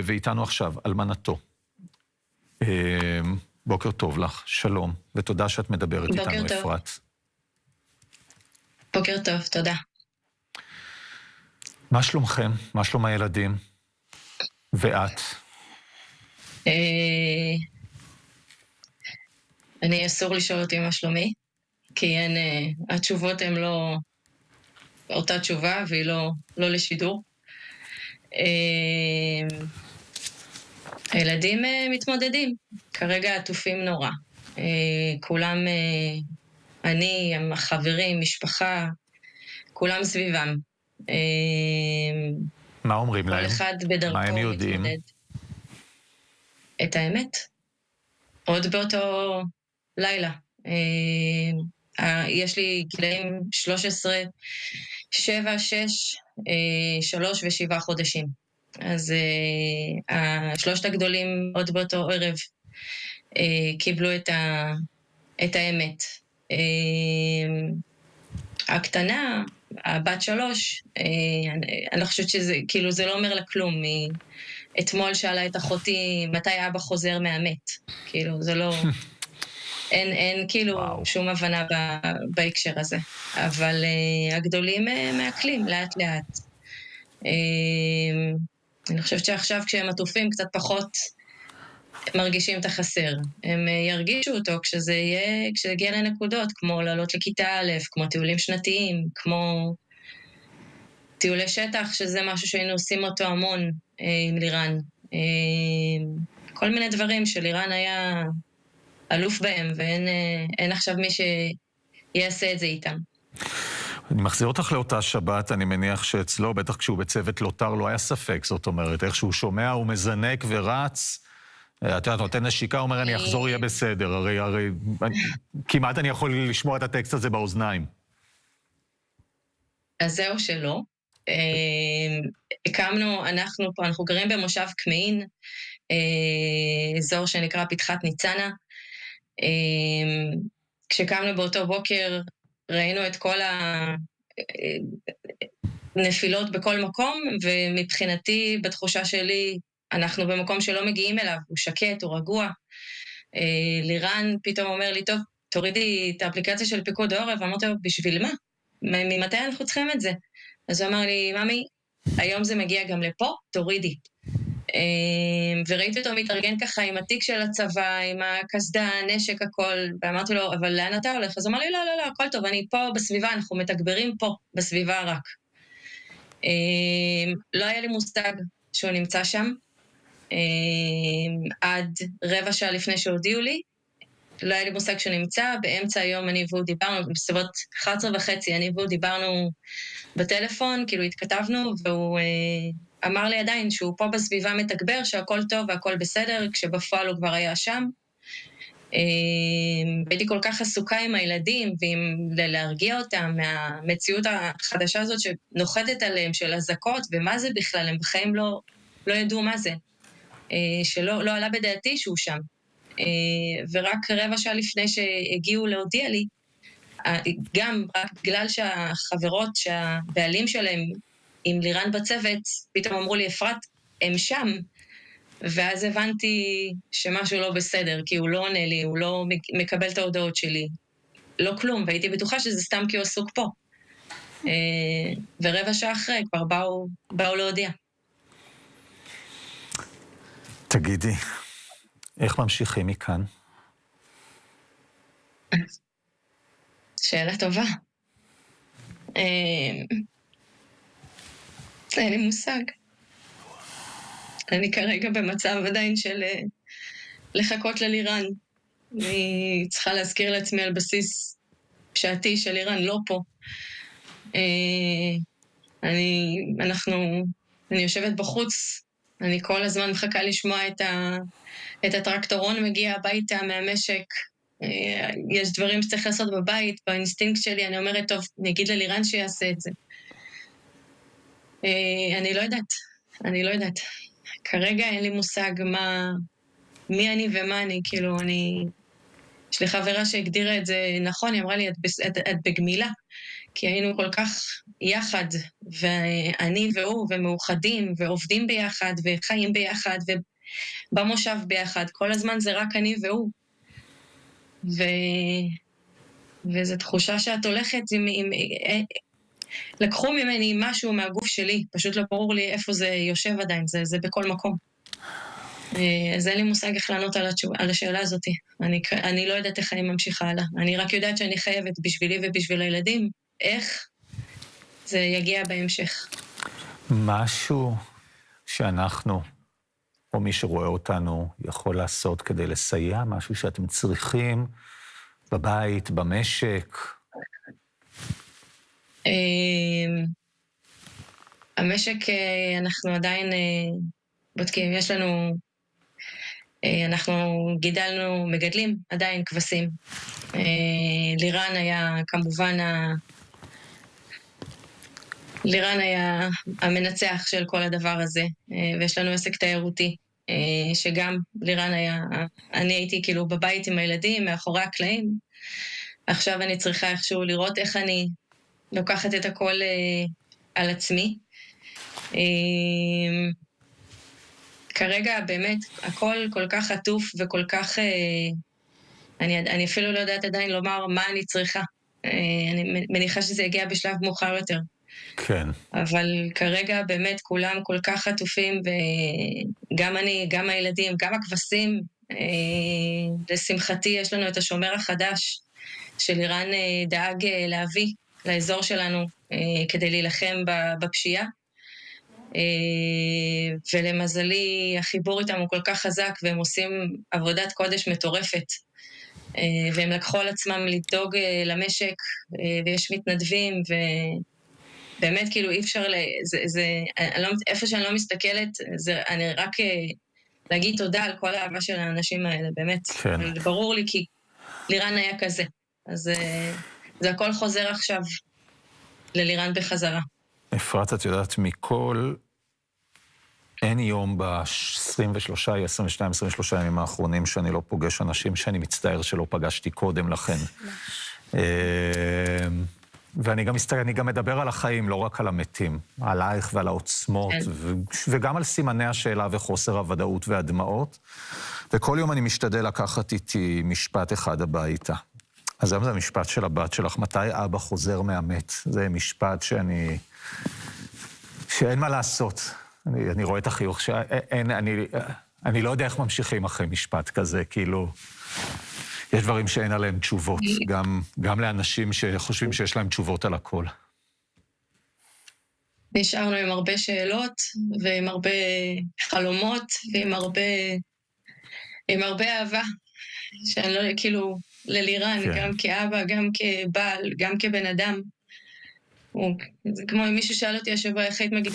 ואיתנו עכשיו, אלמנתו. בוקר טוב לך, שלום, ותודה שאת מדברת איתנו, אפרת. בוקר טוב, תודה. מה שלומכם? מה שלום הילדים? ואת? אני אסור לשאול אותי מה שלומי, כי התשובות הן לא אותה תשובה, והיא לא לשידור. הילדים מתמודדים, כרגע עטופים נורא. כולם, אני, החברים, משפחה, כולם סביבם. מה אומרים להם? כל אחד בדרכו מה הם יודעים? מתמודד. את האמת. עוד באותו לילה. יש לי גילאים 13, 7, 6, 3 ו7 חודשים. אז השלושת הגדולים עוד באותו ערב קיבלו את האמת. הקטנה, הבת 3, אני לא חושבת שזה, כאילו זה לא אומר לה כלום. אתמול שאלה את אחותי מתי אבא חוזר מהמת. כאילו זה לא, אין כאילו שום הבנה בהקשר הזה. אבל הגדולים מעכלים לאט לאט. אני חושבת שעכשיו כשהם עטופים קצת פחות מרגישים את החסר. הם ירגישו אותו כשזה יגיע לנקודות, כמו לעלות לכיתה א', כמו טיולים שנתיים, כמו טיולי שטח, שזה משהו שהיינו עושים אותו המון עם לירן. כל מיני דברים שלירן היה אלוף בהם, ואין עכשיו מי שיעשה את זה איתם. אני מחזיר אותך לאותה שבת, אני מניח שאצלו, בטח כשהוא בצוות לוטר, לא היה ספק, זאת אומרת, איך שהוא שומע, הוא מזנק ורץ, אתה נותן נשיקה, הוא אומר, אני אחזור, יהיה בסדר, הרי כמעט אני יכול לשמוע את הטקסט הזה באוזניים. אז זהו שלא. הקמנו, אנחנו גרים במושב כמהין, אזור שנקרא פתחת ניצנה. כשקמנו באותו בוקר, ראינו את כל הנפילות בכל מקום, ומבחינתי, בתחושה שלי, אנחנו במקום שלא מגיעים אליו, הוא שקט, הוא רגוע. לירן פתאום אומר לי, טוב, תורידי את האפליקציה של פיקוד העורף, ואמרתי לו, בשביל מה? ממתי אנחנו צריכים את זה? אז הוא אמר לי, ממי, היום זה מגיע גם לפה, תורידי. וראיתי אותו מתארגן ככה עם התיק של הצבא, עם הקסדה, נשק, הכל, ואמרתי לו, אבל לאן אתה הולך? אז הוא אמר לי, לא, הכל טוב, אני פה בסביבה, אנחנו מתגברים פה, בסביבה רק. לא היה לי מושג שהוא נמצא שם, עד רבע שעה לפני שהודיעו לי, לא היה לי מושג שהוא נמצא, באמצע היום אני והוא דיברנו, בסביבות 11:30 אני והוא דיברנו בטלפון, כאילו התכתבנו, והוא אמר לי עדיין שהוא פה בסביבה מתגבר, שהכל טוב והכל בסדר, כשבפועל הוא כבר היה שם. הייתי כל כך עסוקה עם הילדים, ועם להרגיע אותם מהמציאות החדשה הזאת שנוחתת עליהם, של הזקות, ומה זה בכלל, הם בחיים לא ידעו מה זה. שלא עלה בדעתי שהוא שם. ורק רבע שעה לפני שהגיעו להודיע לי, גם רק בגלל שהחברות שהבעלים שלהם עם לירן בצוות, פתאום אמרו לי, אפרת, הם שם. ואז הבנתי שמשהו לא בסדר, כי הוא לא עונה לי, הוא לא מקבל את ההודעות שלי. לא כלום, והייתי בטוחה שזה סתם כי הוא עסוק פה. ורבע שעה אחרי כבר באו להודיע. תגידי, איך ממשיכים מכאן? שאלה טובה. אין לי מושג. אני כרגע במצב עדיין של לחכות ללירן. אני צריכה להזכיר לעצמי על בסיס שעתי שלירן לא פה. אני יושבת בחוץ, אני כל הזמן מחכה לשמוע את הטרקטורון מגיע הביתה מהמשק. יש דברים שצריך לעשות בבית, באינסטינקט שלי, אני אומרת, טוב, נגיד ללירן שיעשה את זה. אני לא יודעת. כרגע אין לי מושג מי אני ומה אני, כאילו יש לי חברה שהגדירה את זה נכון, היא אמרה לי, את בגמילה. כי היינו כל כך יחד, ואני והוא, ומאוחדים, ועובדים ביחד, וחיים ביחד, ובמושב ביחד. כל הזמן זה רק אני והוא. וזו תחושה שאת הולכת לקחו ממני משהו מהגוף שלי, פשוט לא ברור לי איפה זה יושב עדיין, זה בכל מקום. אז אין לי מושג איך לענות על השאלה הזאת. אני לא יודעת איך אני ממשיכה הלאה. אני רק יודעת שאני חייבת בשבילי ובשביל הילדים, איך זה יגיע בהמשך. משהו שאנחנו, או מי שרואה אותנו, יכול לעשות כדי לסייע, משהו שאתם צריכים בבית, במשק? המשק, אנחנו עדיין בודקים, יש לנו, אנחנו מגדלים עדיין כבשים. לירן היה כמובן לירן היה המנצח של כל הדבר הזה, ויש לנו עסק תיירותי, שגם לירן היה, אני הייתי כאילו בבית עם הילדים, מאחורי הקלעים. עכשיו אני צריכה איכשהו לראות איך אני לוקחת את הכל על עצמי. כרגע באמת הכל כל כך עטוף וכל כך, אני אפילו לא יודעת עדיין לומר מה אני צריכה. אני מניחה שזה יגיע בשלב מאוחר יותר. כן. אבל כרגע באמת כולם כל כך עטופים, וגם אני, גם הילדים, גם הכבשים. לשמחתי יש לנו את השומר החדש שלירן דאג להביא לאזור שלנו כדי להילחם בפשיעה. ולמזלי החיבור איתם הוא כל כך חזק, והם עושים עבודת קודש מטורפת, והם לקחו על עצמם לדאוג למשק, ויש מתנדבים, ובאמת כאילו אי אפשר, איפה שאני לא מסתכלת, אני רק להגיד תודה על כל האהבה של האנשים האלה, באמת. כן. ברור לי כי לירן היה כזה, אז זה הכל חוזר עכשיו ללירן בחזרה. אפרת, את יודעת, אין יום ב-23, 22, 23 ימים האחרונים שאני לא פוגש אנשים שאני מצטער שלא פגשתי קודם לכן. ואני גם מדבר על החיים, לא רק על המתים, עלייך ועל העוצמות, וגם על סימני השאלה וחוסר הוודאות והדמעות. וכל יום אני משתדל לקחת איתי משפט אחד הביתה. אז היום זה המשפט של הבת שלך, מתי אבא חוזר מהמת? זה משפט שאין מה לעשות. אני רואה את החיוך אני לא יודע איך ממשיכים אחרי משפט כזה, כאילו, יש דברים שאין עליהם תשובות, גם לאנשים שחושבים שיש להם תשובות על הכל. נשארנו עם הרבה שאלות, ועם הרבה חלומות, ועם הרבה אהבה, שאני לא, כאילו, ללירן, כן. גם כאבא, גם כבעל, גם כבן אדם. זה כמו אם מישהו שאל אותי השבוע איך היית מגדירה